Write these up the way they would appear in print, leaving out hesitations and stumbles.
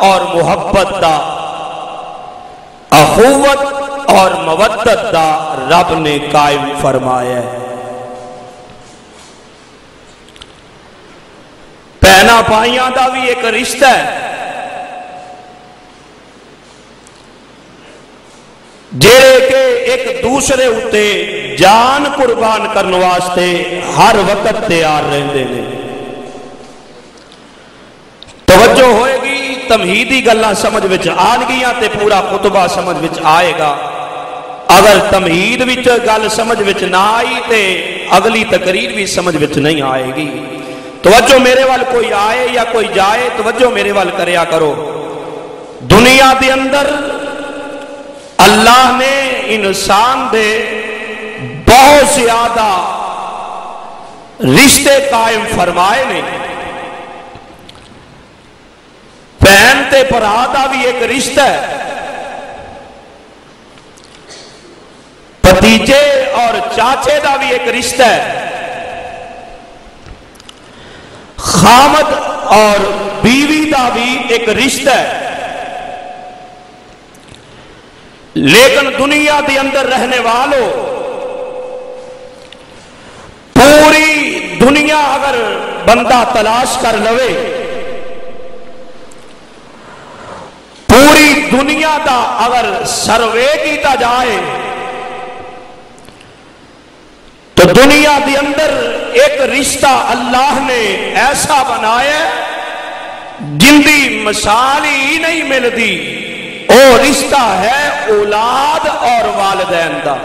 اور محبت دا، اخوت اور مودت دا رب نے قائم فرمایا ہے۔ بہنا بھائیاں دا بھی ایک رشتہ ہے جڑے کہ ایک دوسرے اتے جان قربان کرنے واسطے ہر وقت تیار رہندے نے۔ توجہ ہوئے گی، تمہیدی گلاں سمجھ وچ آن گیاں تے پورا خطبہ سمجھ وچ آئے گا۔ اگر تمہید وچ گل سمجھ وچ نہ آئی تے اگلی تقریر بھی سمجھ وچ نہیں آئے گی۔ توجہ میرے وال کوئی آئے یا کوئی جائے، توجہ میرے وال کریا کرو۔ دنیا دے اندر اللہ نے انسان دے بہت زیادہ رشتے قائم فرمائے نے۔ بہن تے بھرا دا بھی ایک رشتہ ہے، بھتیجے اور چاچے دا بھی ایک رشتہ ہے، خامد اور بیوی دا بھی ایک رشتہ ہے۔ لیکن دنیا دے اندر رہنے والوں، پوری دنیا اگر بندہ تلاش کر لوے، پوری دنیا دا اگر سروے کیتا جائے تو دنیا دے اندر ایک رشتہ اللہ نے ایسا بنایا جن دی مثال ہی نہیں ملتی، وہ رشتہ ہے اولاد اور والدین دا۔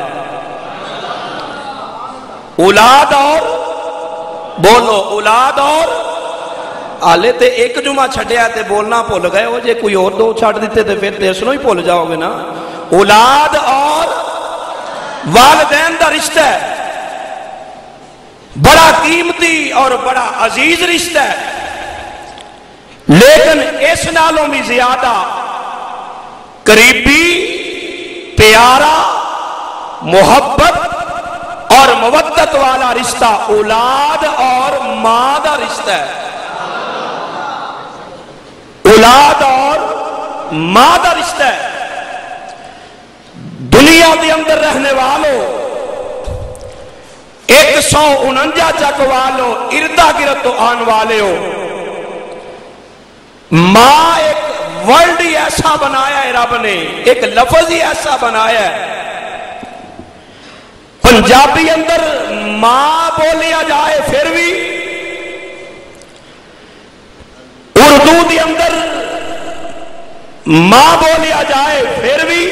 اولاد اور بولو، اولاد اور آلے تے ایک جمعہ چھڑیا تے بولنا بھول گئے ہو، جے کوئی اور دو چھڑ دیتے تے پھر تیسروں ہی بھول جاؤ گے نا۔ اولاد اور والدین دا رشتہ ہے، بڑا قیمتی اور بڑا عزیز رشتہ ہے، لیکن اس نالوں بھی زیادہ قریبی، پیارا، محبت اور مودت والا رشتہ اولاد اور ماں دا رشتہ ہے۔ اولاد اور ماں دا رشتہ ہے۔ دنیا دے اندر رہنے والوں 149 چک والوں اردا گرد تو آن والے ہو، ماں ایک ورڈ ہی ایسا بنایا ہے رب نے، ایک لفظ ہی ایسا بنایا ہے۔ پنجابی اندر ماں بولیا جائے پھر بھی، اردو دی اندر ماں بولیا جائے پھر بھی،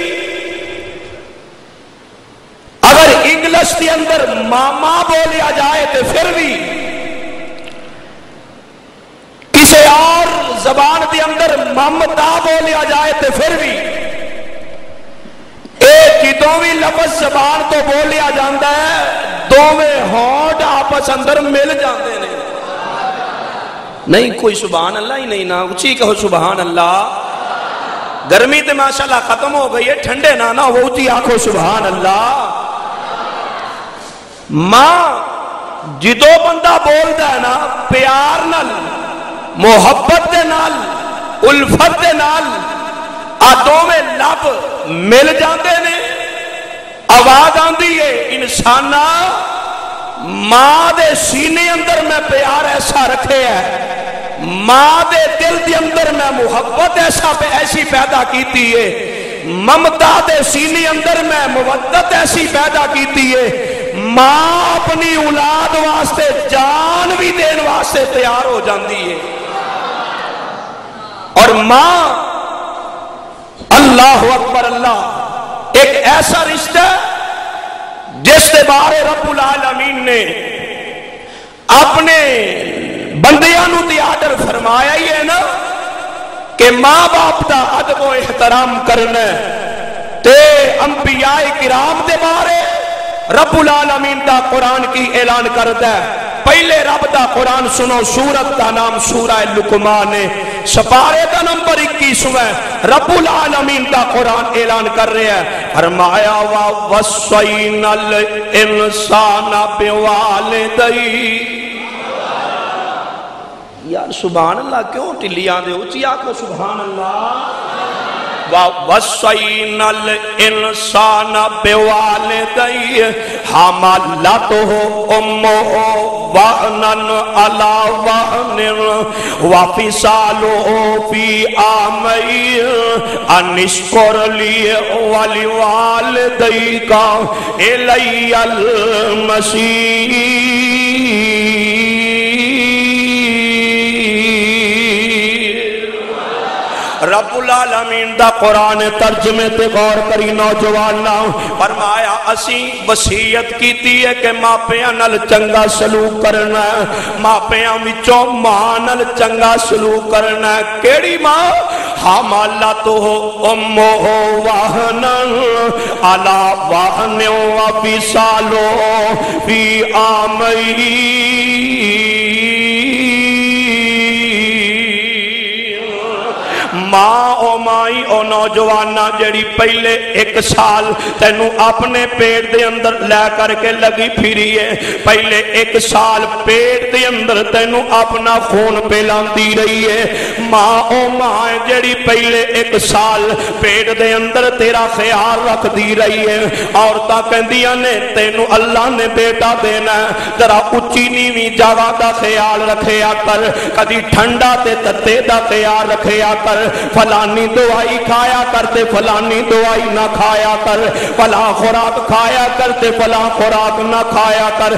اگر انگلش دی اندر ماما بولیا جائے تو پھر بھی، کسی اور زبان دی اندر ممتا بولیا جائے تو پھر بھی، ایک جدوں بھی لفظ زبان تو بولیا جاندہ ہے، دوویں ہونٹ آپس اندر مل جاندے نے۔ نہیں کوئی سبحان اللہ ہی نہیں، نا اچھی کہو سبحان اللہ۔ گرمی تے ماشاءاللہ ختم ہو گئی ہے، ٹھنڈے نہ وہ اچھی آنکھو سبحان اللہ۔ ماں جدو بندہ بولتا ہے نا، پیار نال، محبت دے نال، الفت دے نال، آدوں میں لب مل جاندے نے، آواز آندی ہے انسانا ماں دے سینے اندر میں پیار ایسا رکھے ہے، ماں دے دل دے اندر میں محبت ایسی پیدا کیتی ہے، ممتا دے سینے اندر میں مودت ایسی پیدا کیتی ہے، ماں اپنی اولاد واسطے جان بھی دین واسطے تیار ہو جاندی ہے۔ اور ماں، اللہ اکبر اللہ، ایک ایسا رشتہ جس کے بارے رب العالمین نے اپنے بندیانوں دی آرڈر فرمایا ہی ہے نا کہ ماں باپ دا ادب و احترام کرنا، تے انبیاء کرام دے بارے رب العالمین دا قرآن کی اعلان کرتا ہے۔ پہلے رب دا قرآن سنو، سورت دا نام سورہ لقمان ہے، سپارے دا نمبر 21 ہے۔ رب العالمین دا قرآن اعلان کر رہے ہیں، فرمایا وَوَصَّيْنَا الْإِنسَانَ بِوَالِدَيْهِ، یار سبحان اللہ کیوں ٹلیاں دے اچھی آکھو سبحان اللہ وَوَصَّيْنَا الْإِنسَانَ بِوَالِدَيْهِ حَمَلَتْهُ أُمُّهُ وَهْنًا عَلَى وَهْنٍ وَفِصَالُهُ فِي عَامَيْنِ أَنِ اشْكُرْ لِي وَلِوَالِدَيْكَ إِلَيَّ الْمَصِيرُ۔ رب العالمین دا قرآن ترجمے تے غور کری نوجوانا، فرمایا اسی وصیت کیتی ہے کہ ماپیاں نال چنگا سلوک کرنا ہے، ماپیاں وچوں ماں نال چنگا سلوک کرنا ہے۔ کیڑی ماں؟ حملتہ امہ وہنن علی وہن وفصالہ فی عامین۔ ماں او مائی او نوجوانا جڑی پہلے 1 سال تینو اپنے پیٹ دے اندر لے کر کے لگی پھری ہے، پہلے 1 سال پیٹ دے اندر تینو اپنا خون پلاندی رہی ہے۔ ماں او ماں جڑی پہلے 1 سال پیٹ دے اندر تیرا خیال رکھ دی رہی ہے۔ عورتاں کہندیاں نے تینو اللہ نے بیٹا دینا ہے، ذرا اچھی نیویں جگہ دا خیال رکھیا کر، کدی ٹھنڈا تے تتے دا خیال رکھیا کر، فلانی دوائی کھایا کرتے فلانی دوائی نہ کھایا کر، فلاں خوراک کھایا کرتے فلاں خوراک نہ کھایا کر۔